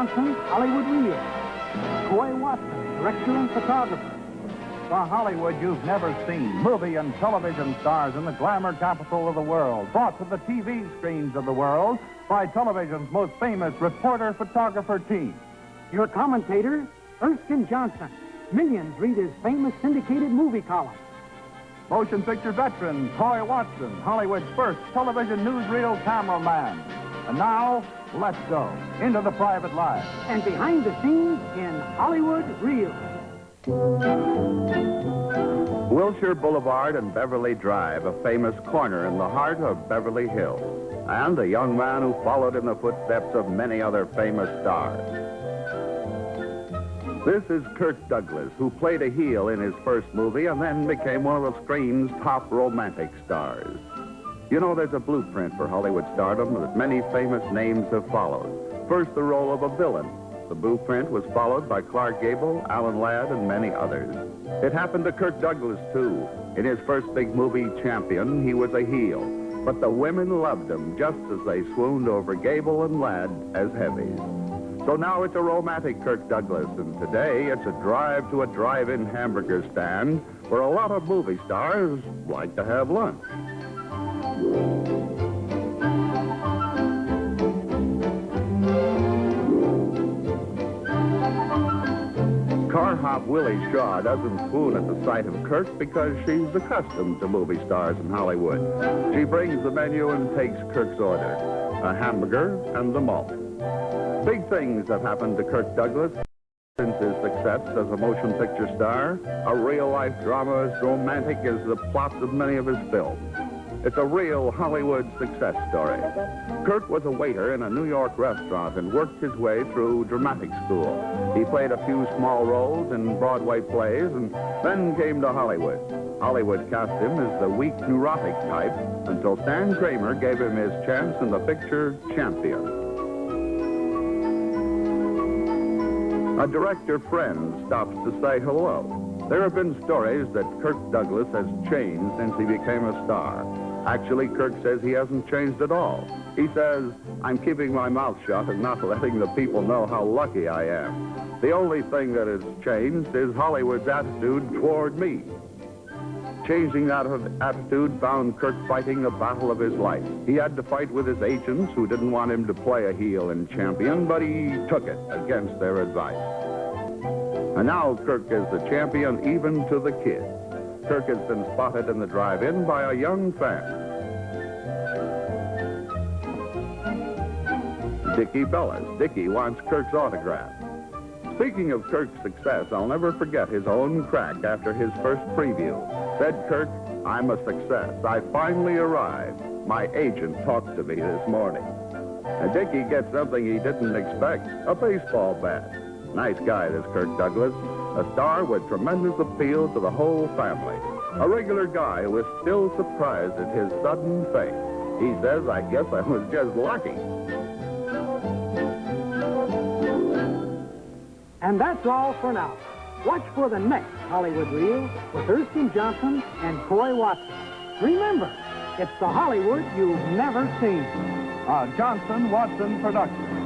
Johnson's Hollywood Reel. Coy Watson, director and photographer. The Hollywood you've never seen. Movie and television stars in the glamour capital of the world. Brought to the TV screens of the world by television's most famous reporter-photographer team. Your commentator, Erskine Johnson. Millions read his famous syndicated movie column. Motion picture veteran, Coy Watson, Hollywood's first television newsreel cameraman. And now, let's go into the private life. And behind the scenes in Hollywood Reel. Wilshire Boulevard and Beverly Drive, a famous corner in the heart of Beverly Hills, and a young man who followed in the footsteps of many other famous stars. This is Kirk Douglas, who played a heel in his first movie and then became one of the screen's top romantic stars. You know, there's a blueprint for Hollywood stardom that many famous names have followed. First, the role of a villain. The blueprint was followed by Clark Gable, Alan Ladd, and many others. It happened to Kirk Douglas, too. In his first big movie, Champion, he was a heel. But the women loved him just as they swooned over Gable and Ladd as heavies. So now it's a romantic Kirk Douglas, and today it's a drive to a drive-in hamburger stand where a lot of movie stars like to have lunch. Car hop Willie Shaw doesn't swoon at the sight of Kirk because she's accustomed to movie stars in Hollywood. She brings the menu and takes Kirk's order, a hamburger and the malt. Big things have happened to Kirk Douglas since his success as a motion picture star. A real-life drama as romantic as the plots of many of his films. It's a real Hollywood success story. Kirk was a waiter in a New York restaurant and worked his way through dramatic school. He played a few small roles in Broadway plays and then came to Hollywood. Hollywood cast him as the weak, neurotic type until Stan Kramer gave him his chance in the picture Champion. A director friend stops to say hello. There have been stories that Kirk Douglas has changed since he became a star. Actually, Kirk says he hasn't changed at all. He says, I'm keeping my mouth shut and not letting the people know how lucky I am. The only thing that has changed is Hollywood's attitude toward me. Changing that attitude found Kirk fighting the battle of his life. He had to fight with his agents who didn't want him to play a heel in Champion, but he took it against their advice. And now Kirk is the champion even to the kids. Kirk has been spotted in the drive-in by a young fan. Dickie Bellis. Dickie wants Kirk's autograph. Speaking of Kirk's success, I'll never forget his own crack after his first preview. Said Kirk, I'm a success. I finally arrived. My agent talked to me this morning. And Dickie gets something he didn't expect, a baseball bat. Nice guy, this Kirk Douglas. A star with tremendous appeal to the whole family. A regular guy who is still surprised at his sudden fame. He says, I guess I was just lucky. And that's all for now. Watch for the next Hollywood Reel with Erskine Johnson and Coy Watson. Remember, it's the Hollywood you've never seen. A Johnson-Watson production.